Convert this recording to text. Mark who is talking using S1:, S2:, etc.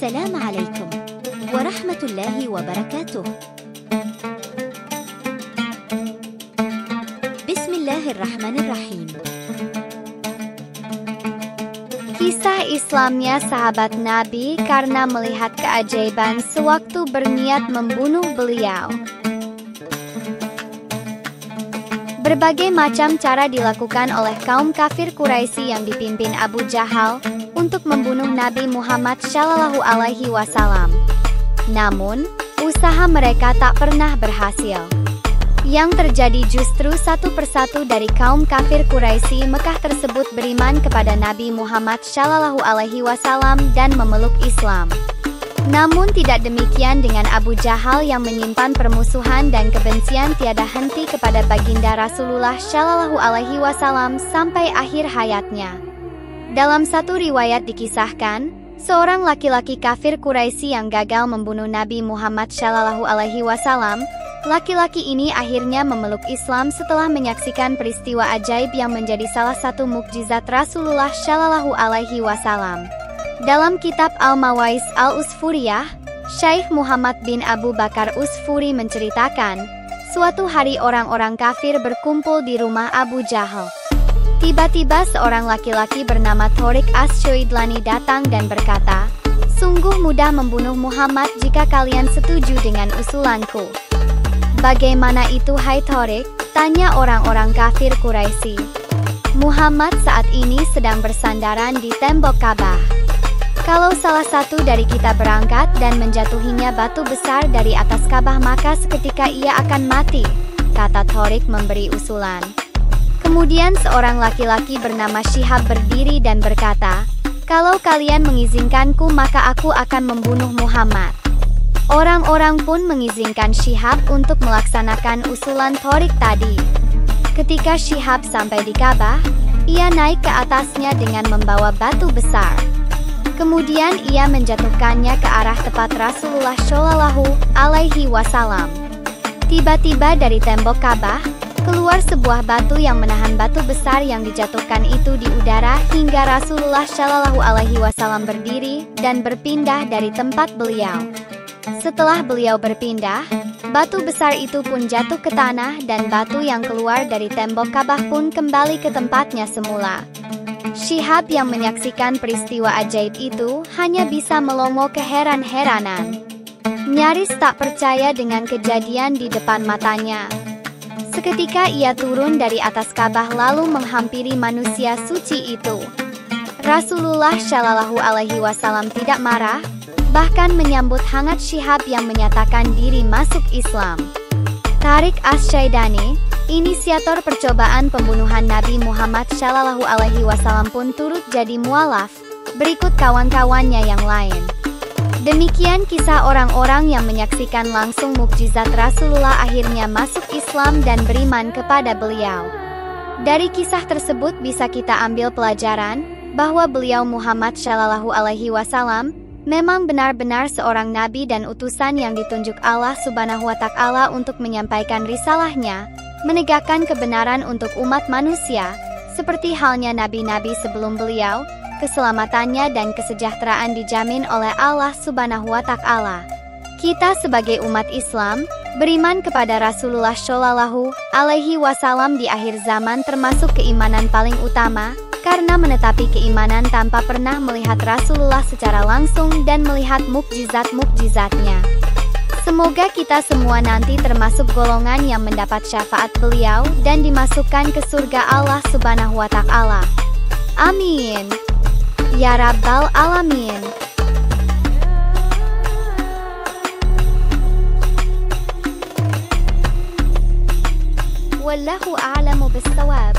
S1: السلام عليكم ورحمة الله وبركاته. Bismillahirrahmanirrahim. Kisah Islamnya sahabat Nabi karena melihat keajaiban sewaktu berniat membunuh beliau. Berbagai macam cara dilakukan oleh kaum kafir Quraisy yang dipimpin Abu Jahal untuk membunuh Nabi Muhammad SAW. Namun, usaha mereka tak pernah berhasil. Yang terjadi justru satu persatu dari kaum kafir Quraisy Mekah tersebut beriman kepada Nabi Muhammad SAW dan memeluk Islam. Namun tidak demikian dengan Abu Jahal yang menyimpan permusuhan dan kebencian tiada henti kepada baginda Rasulullah SAW sampai akhir hayatnya. Dalam satu riwayat dikisahkan, seorang laki-laki kafir Quraisy yang gagal membunuh Nabi Muhammad SAW, laki-laki ini akhirnya memeluk Islam setelah menyaksikan peristiwa ajaib yang menjadi salah satu mukjizat Rasulullah SAW. Dalam kitab Al-Mawais Al-Usfuriyah, Syekh Muhammad bin Abu Bakar Usfuri menceritakan, suatu hari orang-orang kafir berkumpul di rumah Abu Jahal. Tiba-tiba seorang laki-laki bernama Thorik As-Syoidlani datang dan berkata, "Sungguh mudah membunuh Muhammad jika kalian setuju dengan usulanku." "Bagaimana itu hai Thorik?" tanya orang-orang kafir Quraisy. "Muhammad saat ini sedang bersandaran di tembok Ka'bah. Kalau salah satu dari kita berangkat dan menjatuhinya batu besar dari atas Ka'bah maka seketika ia akan mati," kata Thorik memberi usulan. Kemudian seorang laki-laki bernama Syihab berdiri dan berkata, "Kalau kalian mengizinkanku maka aku akan membunuh Muhammad." Orang-orang pun mengizinkan Syihab untuk melaksanakan usulan Thorik tadi. Ketika Syihab sampai di Ka'bah, ia naik ke atasnya dengan membawa batu besar. Kemudian ia menjatuhkannya ke arah tepat Rasulullah SAW. Tiba-tiba dari tembok Ka'bah keluar sebuah batu yang menahan batu besar yang dijatuhkan itu di udara hingga Rasulullah SAW berdiri dan berpindah dari tempat beliau. Setelah beliau berpindah, batu besar itu pun jatuh ke tanah dan batu yang keluar dari tembok Ka'bah pun kembali ke tempatnya semula. Syihab yang menyaksikan peristiwa ajaib itu hanya bisa melongo keheran-heranan. Nyaris tak percaya dengan kejadian di depan matanya. Seketika ia turun dari atas Ka'bah lalu menghampiri manusia suci itu. Rasulullah SAW tidak marah, bahkan menyambut hangat Syihab yang menyatakan diri masuk Islam. Thorik As-Syoidlani, inisiator percobaan pembunuhan Nabi Muhammad SAW pun turut jadi mualaf, berikut kawan-kawannya yang lain. Demikian kisah orang-orang yang menyaksikan langsung mukjizat Rasulullah akhirnya masuk Islam dan beriman kepada beliau. Dari kisah tersebut bisa kita ambil pelajaran bahwa beliau Muhammad SAW memang benar-benar seorang nabi dan utusan yang ditunjuk Allah Subhanahu wa Ta'ala untuk menyampaikan risalahnya, menegakkan kebenaran untuk umat manusia, seperti halnya nabi-nabi sebelum beliau. Keselamatannya dan kesejahteraan dijamin oleh Allah Subhanahu wa Ta'ala. Kita sebagai umat Islam beriman kepada Rasulullah SAW di akhir zaman termasuk keimanan paling utama, karena menetapi keimanan tanpa pernah melihat Rasulullah secara langsung dan melihat mukjizat-mukjizatnya. Semoga kita semua nanti termasuk golongan yang mendapat syafaat beliau dan dimasukkan ke surga Allah Subhanahu wa Ta'ala. Amin. Ya Rabbal Alamin. Wallahu a'lamu bis-shawab.